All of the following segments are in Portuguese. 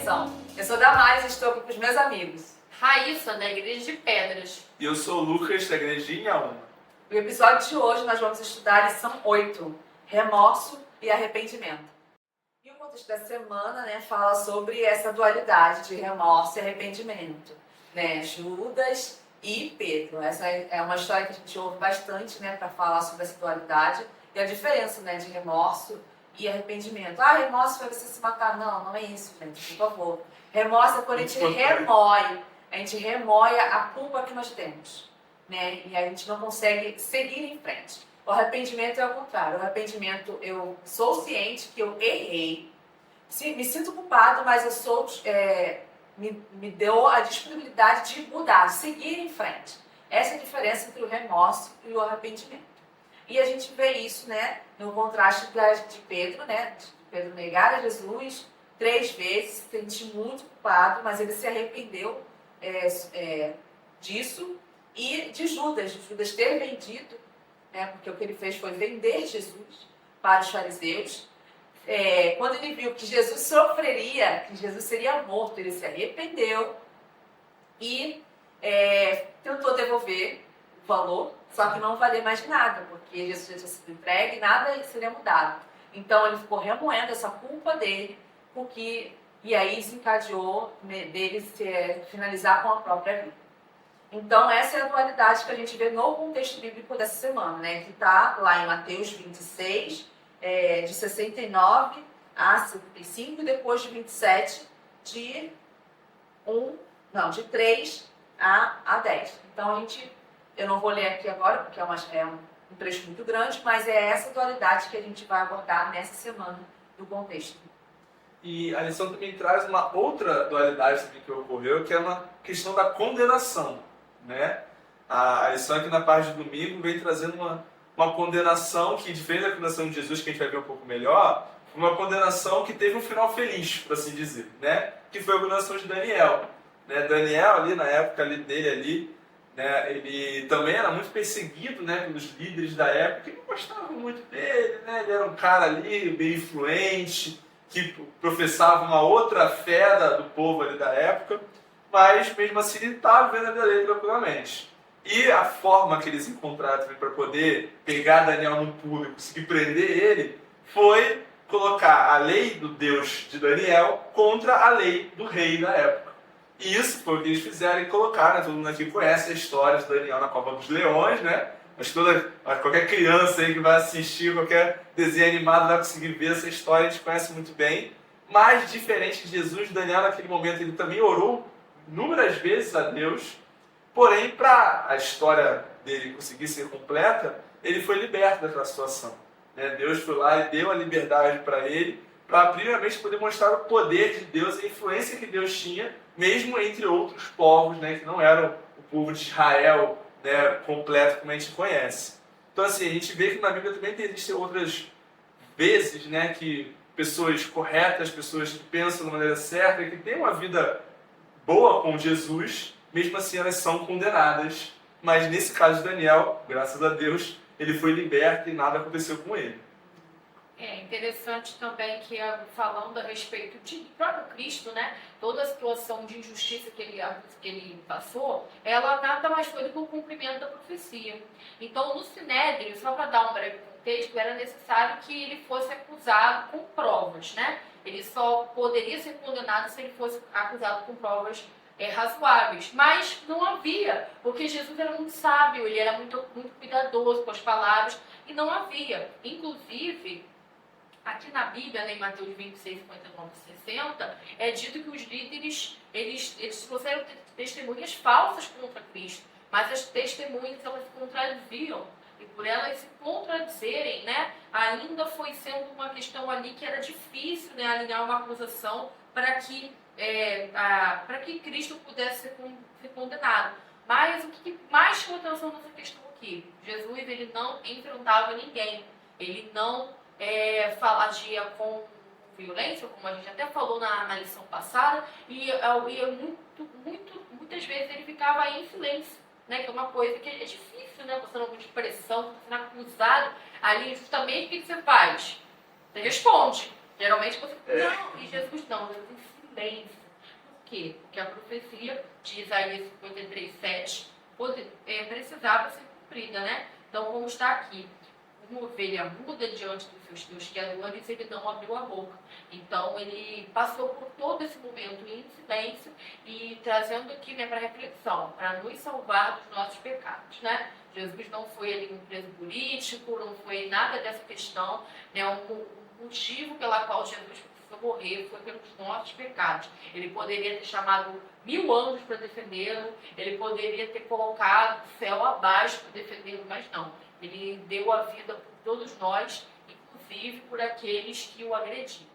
são? Eu sou Damares e estou aqui com os meus amigos. Raíssa, da Igreja de Pedras. E eu sou o Lucas, da Igreja de Inhaúma. No episódio de hoje nós vamos estudar a lição 8, remorso e arrependimento. E o contexto da semana, fala sobre essa dualidade de remorso e arrependimento, Judas e Pedro. Essa é uma história que a gente ouve bastante, para falar sobre essa dualidade e a diferença, de remorso e arrependimento. Remorso foi você se matar. Não, não é isso, gente, por favor. Remorso é quando a gente remoe a culpa que nós temos, e a gente não consegue seguir em frente. O arrependimento é o contrário. O arrependimento, eu sou ciente que eu errei, me sinto culpado, mas eu sou, me deu a disponibilidade de mudar, de seguir em frente. Essa é a diferença entre o remorso e o arrependimento. E a gente vê isso, no contraste de Pedro, de Pedro negar a Jesus 3 vezes, se sentir muito culpado, mas ele se arrependeu disso, e de Judas ter vendido, porque o que ele fez foi vender Jesus para os fariseus. Quando ele viu que Jesus sofreria, que Jesus seria morto, ele se arrependeu e tentou devolver o valor, só que não valia mais nada, porque Jesus já tinha sido entregue e nada seria mudado. Então ele ficou remoendo essa culpa dele, e aí desencadeou dele finalizar com a própria vida. Então essa é a dualidade que a gente vê no contexto bíblico dessa semana, que está lá em Mateus 26, de 69 a 75, e depois de 27, de 3 a 10. Então eu não vou ler aqui agora, porque é um trecho muito grande, mas é essa dualidade que a gente vai abordar nessa semana do contexto. E a lição também traz uma outra dualidade também que ocorreu, que é uma questão da condenação, A lição aqui na parte de domingo vem trazendo uma condenação que, diferente da condenação de Jesus, que a gente vai ver um pouco melhor, uma condenação que teve um final feliz, por assim dizer, Que foi a condenação de Daniel. Daniel, ali na época dele, ele também era muito perseguido, pelos líderes da época, que não gostavam muito dele, Ele era um cara ali bem influente, que professava uma outra fé do povo ali da época, mas mesmo assim ele estava vivendo a lei tranquilamente. E a forma que eles encontraram para poder pegar Daniel no pulo e conseguir prender ele foi colocar a lei do Deus de Daniel contra a lei do rei da época. E isso foi o que eles fizeram e colocaram, todo mundo aqui conhece a história de Daniel na Cova dos Leões, Mas qualquer criança aí que vai assistir, qualquer desenho animado vai conseguir ver essa história, a gente conhece muito bem. Mas diferente de Jesus, Daniel naquele momento ele também orou inúmeras vezes a Deus, porém para a história dele conseguir ser completa, ele foi liberto daquela situação. Deus foi lá e deu a liberdade para ele, para primeiramente poder mostrar o poder de Deus e a influência que Deus tinha, mesmo entre outros povos, que não eram o povo de Israel, completo como a gente conhece. Então assim, a gente vê que na Bíblia também existem outras vezes, que pessoas corretas, pessoas que pensam da maneira certa, que têm uma vida boa com Jesus, mesmo assim elas são condenadas. Mas nesse caso de Daniel, graças a Deus, ele foi liberto e nada aconteceu com ele. É interessante também que, falando a respeito de próprio Cristo, toda a situação de injustiça que ele passou, ela nada mais foi do que o cumprimento da profecia. Então, no Sinédrio, só para dar um breve contexto, era necessário que ele fosse acusado com provas, Ele só poderia ser condenado se ele fosse acusado com provas razoáveis. Mas não havia, porque Jesus era muito sábio, ele era muito, muito cuidadoso com as palavras, e não havia. Inclusive, aqui na Bíblia, em Mateus 26, 59 e 60, é dito que os líderes, eles trouxeram testemunhas falsas contra Cristo, mas as testemunhas, elas se contradiziam. E por elas se contradizerem, ainda foi sendo uma questão ali que era difícil, alinhar uma acusação para que Cristo pudesse ser condenado. Mas o que mais chamou atenção nessa questão aqui? Jesus, ele não enfrentava ninguém, ele não agia com violência, como a gente até falou na lição passada, e muitas vezes ele ficava em silêncio, que é uma coisa que é difícil, você não tem expressão, você sendo acusado ali, justamente o que você faz? Você responde. Geralmente você não, e Jesus não, Jesus em silêncio. Por quê? Porque a profecia de Isaías 53:7 precisava ser cumprida, né? Então, como está aqui, uma ovelha muda diante dos seus tosqueadores, ele não abriu a boca. Então, ele passou por todo esse momento em silêncio e trazendo aqui, né, para reflexão, para nos salvar dos nossos pecados, né? Jesus não foi ali um preso político, não foi nada dessa questão, né? O motivo pela qual Jesus precisou morrer foi pelos nossos pecados. Ele poderia ter chamado 1000 anjos para defendê-lo, ele poderia ter colocado o céu abaixo para defendê-lo, mas não. Ele deu a vida por todos nós, inclusive por aqueles que o agrediam.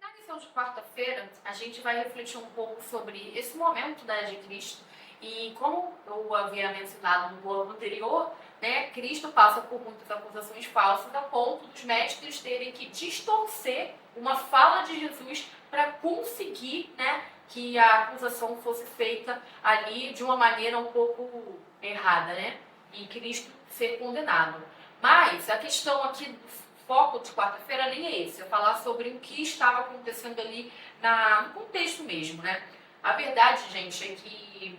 Na lição de quarta-feira, a gente vai refletir um pouco sobre esse momento da Era de Cristo. E como eu havia mencionado no bloco anterior, né, Cristo passa por muitas acusações falsas a ponto dos mestres terem que distorcer uma fala de Jesus para conseguir, né, que a acusação fosse feita ali de uma maneira um pouco errada, né, e Cristo ser condenado. Mas a questão aqui do foco de quarta-feira nem é esse, é falar sobre o que estava acontecendo ali no contexto mesmo, né. A verdade, gente, é que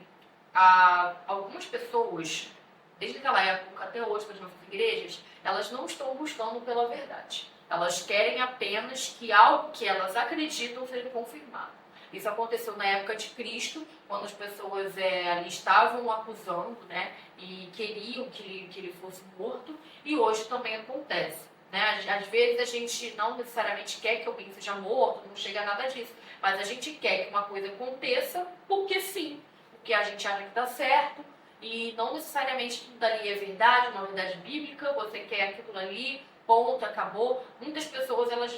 algumas pessoas, desde aquela época até hoje, nas nossas igrejas, elas não estão buscando pela verdade. Elas querem apenas que algo que elas acreditam seja confirmado. Isso aconteceu na época de Cristo, quando as pessoas ali estavam acusando, né, e queriam que ele fosse morto, e hoje também acontece. Né? Às vezes a gente não necessariamente quer que alguém seja morto, não chega a nada disso, mas a gente quer que uma coisa aconteça porque sim. Que a gente acha que dá certo, e não necessariamente tudo ali é verdade, uma verdade bíblica, você quer aquilo ali, ponto, acabou. Muitas pessoas, elas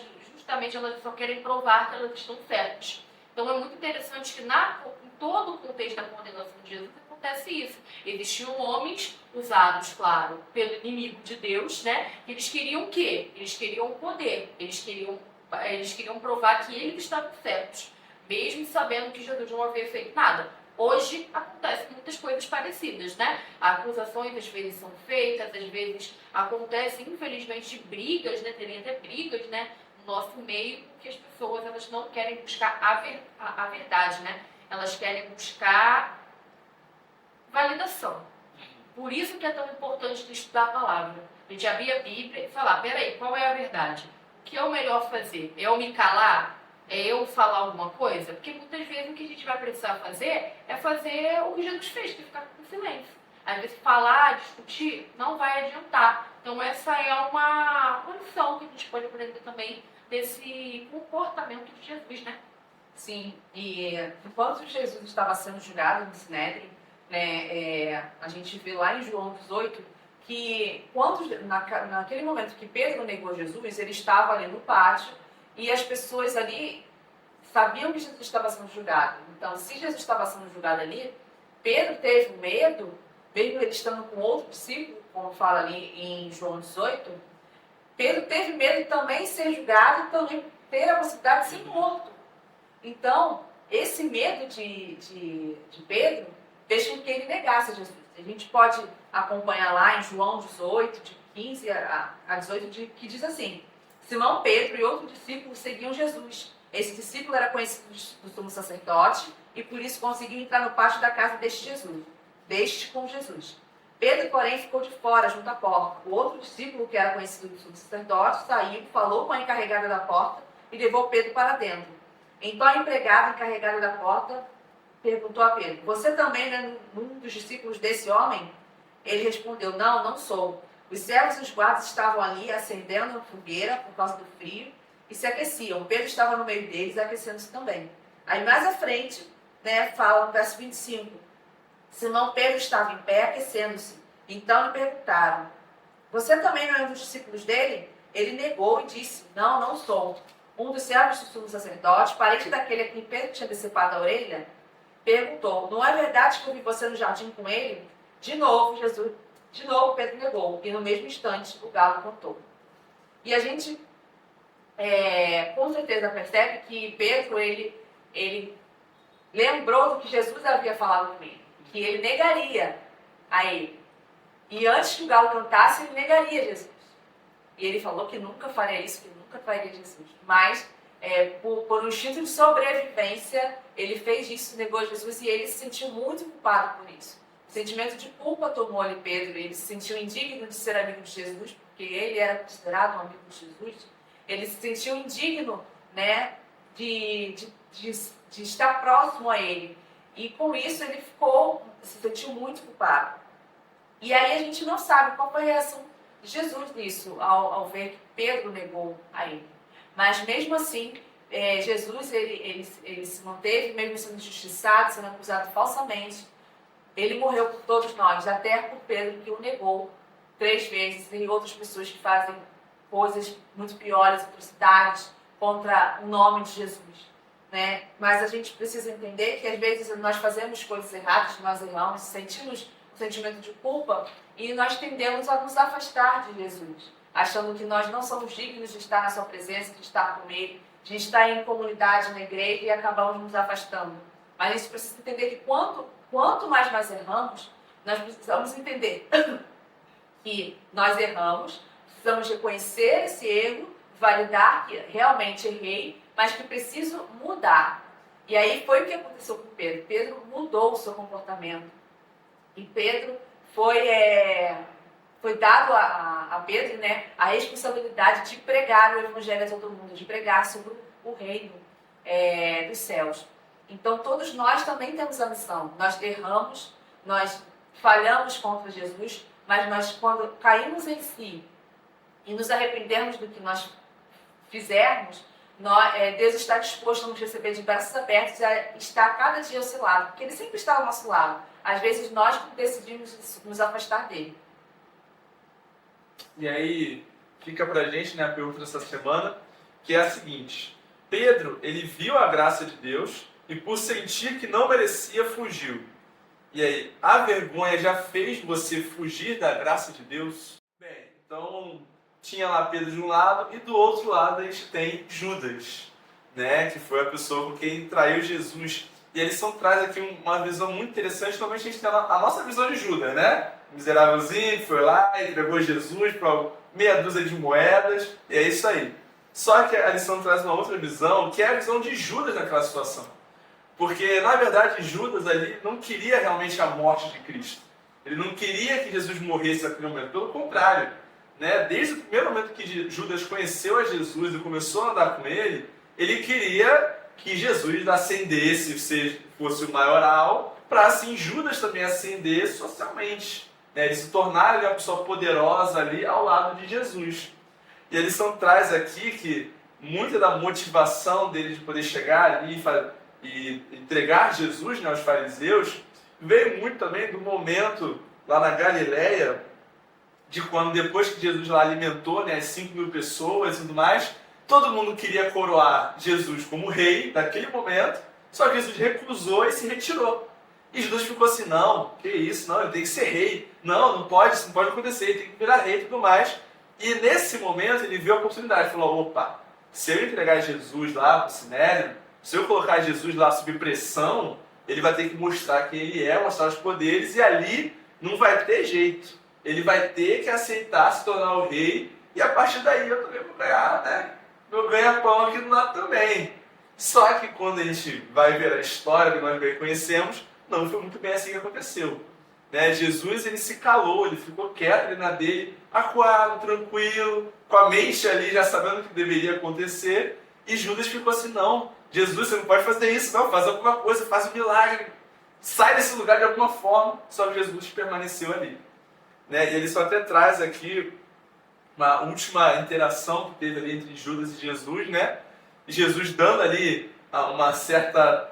só querem provar que elas estão certas. Então é muito interessante que em todo o contexto da condenação de Jesus acontece isso. Existiam homens usados, claro, pelo inimigo de Deus, né? Eles queriam o quê? Eles queriam o poder, eles queriam provar que eles estavam certos, mesmo sabendo que Jesus não havia feito nada. Hoje acontecem muitas coisas parecidas, né? Acusações às vezes são feitas, às vezes acontecem, infelizmente, brigas, né? Tem até brigas, né? No nosso meio, porque as pessoas elas não querem buscar a verdade, né? Elas querem buscar validação. Por isso que é tão importante estudar a palavra. A gente abrir a Bíblia e falar, peraí, qual é a verdade? O que é o melhor fazer? É eu me calar? É eu falar alguma coisa? Porque muitas vezes o que a gente vai precisar fazer é fazer o que Jesus fez, que é ficar com silêncio. Às vezes falar, discutir, não vai adiantar. Então essa é uma lição que a gente pode aprender também desse comportamento de Jesus, né? Sim, e enquanto Jesus estava sendo julgado no Sinédrio, né, a gente vê lá em João 18 que naquele momento que Pedro negou Jesus, ele estava ali no pátio e as pessoas ali sabiam que Jesus estava sendo julgado. Então, se Jesus estava sendo julgado ali, Pedro teve medo, mesmo ele estando com outro discípulo, como fala ali em João 18, Pedro teve medo de também ser julgado e também ter a possibilidade de ser morto. Então, esse medo de Pedro fez com que ele negasse Jesus. A gente pode acompanhar lá em João 18, de 15 a 18, que diz assim: Simão Pedro e outro discípulo seguiam Jesus. Esse discípulo era conhecido do sumo sacerdote e por isso conseguiu entrar no pátio da casa deste com Jesus. Pedro, porém, ficou de fora, junto à porta. O outro discípulo, que era conhecido do sumo sacerdote, saiu, falou com a encarregada da porta e levou Pedro para dentro. Então a empregada encarregada da porta perguntou a Pedro: Você também é um dos discípulos desse homem? Ele respondeu: Não, não sou. Os servos e os guardas estavam ali acendendo a fogueira por causa do frio e se aqueciam. Pedro estava no meio deles, aquecendo-se também. Aí mais à frente, né, fala no verso 25: Simão Pedro estava em pé, aquecendo-se. Então lhe perguntaram: Você também não é um dos discípulos dele? Ele negou e disse: Não, não sou. Um dos servos do sumo sacerdote, parente daquele a quem Pedro tinha decepado a orelha, perguntou: Não é verdade que eu vi você no jardim com ele? De novo Pedro negou, e no mesmo instante o galo cantou. E a gente com certeza percebe que Pedro ele lembrou do que Jesus havia falado com ele, que ele negaria a ele. E antes que o galo cantasse, ele negaria Jesus. E ele falou que nunca faria isso, que nunca trairia Jesus. Mas por um instinto de sobrevivência, ele fez isso, negou Jesus, e ele se sentiu muito culpado por isso. O sentimento de culpa tomou ali Pedro, ele se sentiu indigno de ser amigo de Jesus, porque ele era considerado um amigo de Jesus. Ele se sentiu indigno, né, de estar próximo a ele. E com isso ele se sentiu muito culpado. E aí a gente não sabe qual foi a reação de Jesus nisso, ao ver que Pedro negou a ele. Mas mesmo assim, Jesus ele se manteve, mesmo sendo injustiçado, sendo acusado falsamente. Ele morreu por todos nós, até por Pedro, que o negou 3 vezes, e outras pessoas que fazem coisas muito piores, atrocidades, contra o nome de Jesus. Né? Mas a gente precisa entender que às vezes nós fazemos coisas erradas, nós erramos, sentimos um sentimento de culpa e nós tendemos a nos afastar de Jesus, achando que nós não somos dignos de estar na sua presença, de estar com Ele, de estar em comunidade na igreja, e acabamos nos afastando. Mas a gente precisa entender que quanto mais nós erramos, nós precisamos entender que nós erramos, precisamos reconhecer esse erro, validar que realmente errei, mas que preciso mudar. E aí foi o que aconteceu com Pedro. Pedro mudou o seu comportamento. E Pedro foi dado a Pedro, né, a responsabilidade de pregar o evangelho a todo mundo, de pregar sobre o reino dos céus. Então todos nós também temos a missão. Nós erramos, nós falhamos contra Jesus, mas nós, quando caímos em si e nos arrependermos do que nós fizermos, Deus está disposto a nos receber de braços abertos e a estar cada dia ao seu lado, porque Ele sempre está ao nosso lado. Às vezes nós decidimos nos afastar dele. E aí fica pra gente, né, a pergunta dessa semana, que é a seguinte: Pedro, ele viu a graça de Deus e por sentir que não merecia, fugiu. E aí, a vergonha já fez você fugir da graça de Deus? Bem, então tinha lá Pedro de um lado e do outro lado a gente tem Judas, né, que foi a pessoa com quem traiu Jesus. E a lição traz aqui uma visão muito interessante. Normalmente a gente tem a nossa visão de Judas, né? Miserávelzinho, foi lá, entregou Jesus para meia dúzia de moedas, e é isso aí. Só que a lição traz uma outra visão, que é a visão de Judas naquela situação. Porque, na verdade, Judas ali não queria realmente a morte de Cristo. Ele não queria que Jesus morresse naquele momento, pelo contrário. Né? Desde o primeiro momento que Judas conheceu a Jesus e começou a andar com ele, ele queria que Jesus ascendesse, fosse o maioral, para assim Judas também ascender socialmente. Né? Ele se tornar uma pessoa poderosa ali ao lado de Jesus. E a lição traz aqui que muita da motivação dele de poder chegar ali e entregar Jesus, né, aos fariseus, veio muito também do momento lá na Galileia, de quando depois que Jesus lá alimentou, né, as 5.000 pessoas e tudo mais, todo mundo queria coroar Jesus como rei daquele momento, só que Jesus recusou e se retirou. E Jesus ficou assim: não, que isso, não, ele tem que ser rei, não pode, isso não pode acontecer, ele tem que virar rei e tudo mais. E nesse momento ele viu a oportunidade, falou: opa, se eu entregar Jesus lá para o Sinédrio, se eu colocar Jesus lá sob pressão, ele vai ter que mostrar quem ele é, mostrar os poderes, e ali não vai ter jeito. Ele vai ter que aceitar se tornar o rei, e a partir daí eu também vou ganhar, né? Meu ganha-pão aqui do lado também. Só que quando a gente vai ver a história que nós bem conhecemos, não foi muito bem assim que aconteceu. Né? Jesus, ele se calou, ele ficou quieto ali na dele, acuado, tranquilo, com a mente ali já sabendo o que deveria acontecer, e Judas ficou assim: não, Jesus, você não pode fazer isso, não, faz alguma coisa, faz um milagre, sai desse lugar de alguma forma. Só que Jesus permaneceu ali. Né? E ele só até traz aqui uma última interação que teve ali entre Judas e Jesus, né? E Jesus dando ali uma certa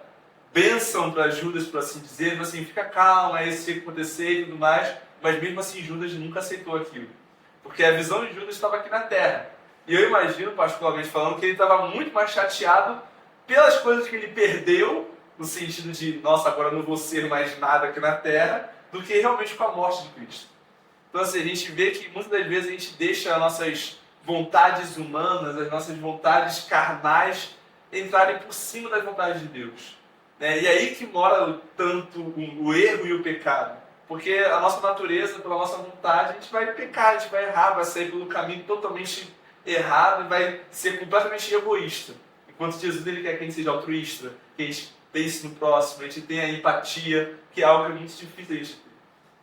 bênção para Judas, por assim dizer, assim: fica calma, é isso que acontecer e tudo mais. Mas mesmo assim Judas nunca aceitou aquilo, porque a visão de Judas estava aqui na terra. E eu imagino, particularmente falando, que ele estava muito mais chateado pelas coisas que ele perdeu, no sentido de: nossa, agora não vou ser mais nada aqui na terra, do que realmente com a morte de Cristo. Então assim, a gente vê que muitas das vezes a gente deixa as nossas vontades humanas, as nossas vontades carnais entrarem por cima das vontades de Deus. Né? E aí que mora tanto o erro e o pecado. Porque a nossa natureza, pela nossa vontade, a gente vai pecar, a gente vai errar, vai sair pelo caminho totalmente errado e vai ser completamente egoísta. Enquanto Jesus ele quer que a gente seja altruísta, que a gente pense no próximo, a gente tenha empatia, que é algo que é muito difícil a gente ter.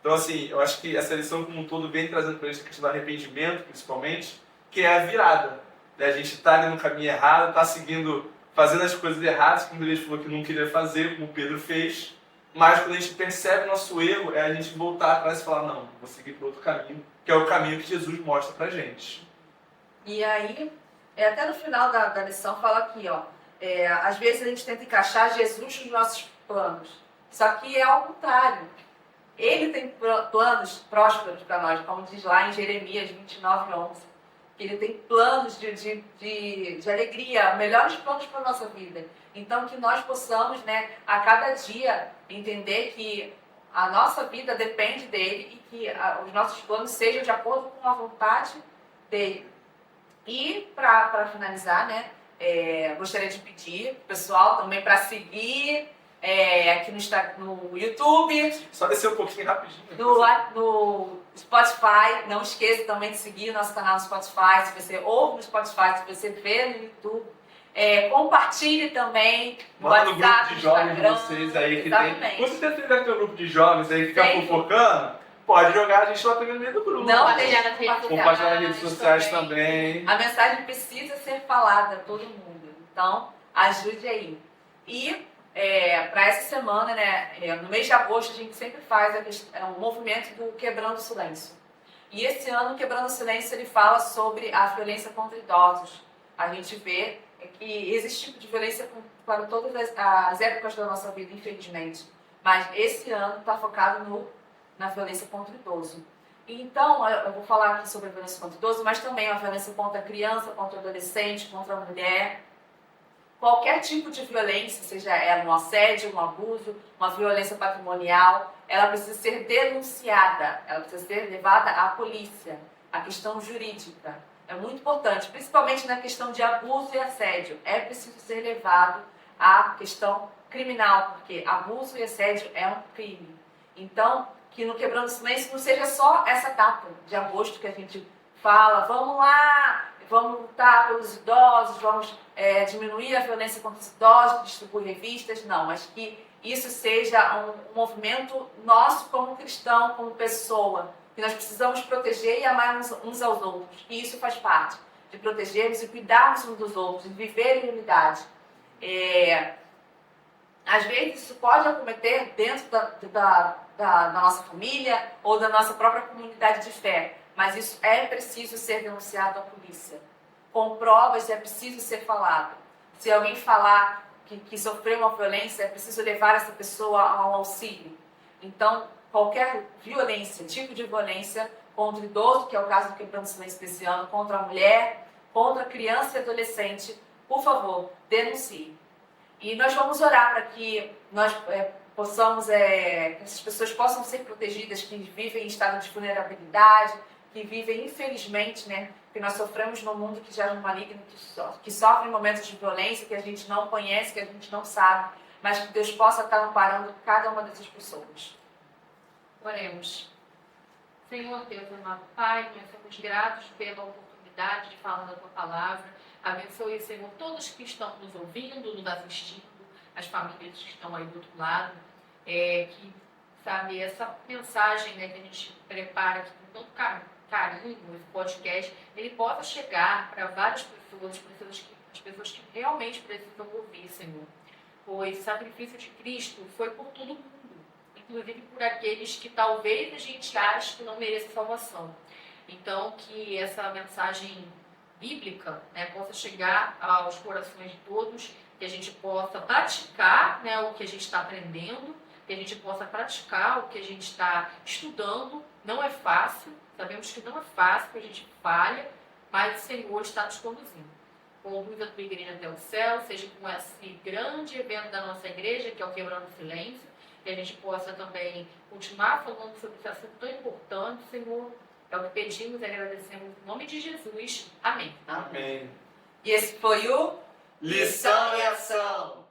Então, assim, eu acho que essa lição como um todo vem trazendo para a gente a questão do arrependimento, principalmente, que é a virada. Né? A gente está ali no caminho errado, está seguindo, fazendo as coisas erradas, como ele falou que não queria fazer, como Pedro fez. Mas quando a gente percebe o nosso erro, é a gente voltar atrás e falar, não, vou seguir para outro caminho, que é o caminho que Jesus mostra pra gente. E aí, até no final da lição fala aqui, ó, às vezes a gente tenta encaixar Jesus nos nossos planos, só que é ao contrário. Ele tem planos prósperos para nós, como diz lá em Jeremias 29:11, que ele tem planos de alegria, melhores planos para a nossa vida. Então, que nós possamos, né, a cada dia, entender que a nossa vida depende dele e que os nossos planos sejam de acordo com a vontade dele. E, para finalizar, né, gostaria de pedir pro pessoal também para seguir aqui no YouTube. Só descer um pouquinho rapidinho. No Spotify. Não esqueça também de seguir o nosso canal no Spotify. Se você ouve no Spotify, se você vê no YouTube. Compartilhe também no Manda no WhatsApp, grupo de jovens de Instagram. vocês aí que Exatamente. tem. Com certeza deve ter um grupo de jovens aí que fica Tem. fofocando. Pode jogar a gente lá também no meio do grupo. Não Compartilhar nas redes Compartilhar nas redes sociais também. A mensagem precisa ser falada a todo mundo. Então, ajude aí. E para essa semana, né, no mês de agosto, a gente sempre faz um movimento do Quebrando o Silêncio. E esse ano, o Quebrando o Silêncio, ele fala sobre a violência contra idosos. A gente vê que existe tipo de violência para todas as épocas da nossa vida, infelizmente. Mas esse ano está focado na violência contra o idoso. Então, eu vou falar aqui sobre a violência contra o idoso, mas também a violência contra a criança, contra o adolescente, contra a mulher. Qualquer tipo de violência, seja ela um assédio, um abuso, uma violência patrimonial, ela precisa ser denunciada, ela precisa ser levada à polícia, à questão jurídica. É muito importante, principalmente na questão de abuso e assédio. É preciso ser levado à questão criminal, porque abuso e assédio é um crime. Então, que no Quebrando o Silêncio não seja só essa data de agosto que a gente fala, vamos lá, vamos lutar pelos idosos, vamos diminuir a violência contra os idosos, distribuir revistas, não, mas que isso seja um movimento nosso como cristão, como pessoa, que nós precisamos proteger e amar uns aos outros, e isso faz parte de protegermos e cuidarmos uns dos outros, de viver em unidade. Às vezes isso pode acometer dentro da nossa família ou da nossa própria comunidade de fé, mas isso é preciso ser denunciado à polícia. Com provas é preciso ser falado. Se alguém falar que sofreu uma violência, é preciso levar essa pessoa a um auxílio. Então, qualquer violência, tipo de violência contra o idoso, que é o caso do Quebrando o Silêncio desse ano, contra a mulher, contra a criança e adolescente, por favor, denuncie. E nós vamos orar para que nós possamos, que essas pessoas possam ser protegidas, que vivem em estado de vulnerabilidade, que vivem, infelizmente, né, que nós sofremos num mundo que já é maligno, que sofre momentos de violência, que a gente não conhece, que a gente não sabe, mas que Deus possa estar amparando cada uma dessas pessoas. Oremos. Senhor Deus amado Pai, nós somos gratos pela oportunidade de falar da Tua Palavra. Abençoe, Senhor, todos que estão nos ouvindo, nos assistindo, as famílias que estão aí do outro lado, que, sabe, essa mensagem, né, que a gente prepara aqui com tanto carinho, esse podcast, ele possa chegar para várias pessoas, as pessoas que realmente precisam ouvir, Senhor. Pois o sacrifício de Cristo foi por todo mundo, inclusive por aqueles que talvez a gente ache que não mereçam salvação. Então, que essa mensagem bíblica, né, possa chegar aos corações de todos, que a gente possa praticar, né, o que a gente está aprendendo, que a gente possa praticar o que a gente está estudando. Não é fácil, sabemos que não é fácil, que a gente falha, mas o Senhor está nos conduzindo. Conduz a tua igreja até o céu, seja com esse grande evento da nossa igreja, que é o Quebrando o Silêncio, que a gente possa também continuar falando sobre esse assunto tão importante, Senhor. É o que pedimos e agradecemos em nome de Jesus. Amém. Amém. E esse foi o Lição em Ação.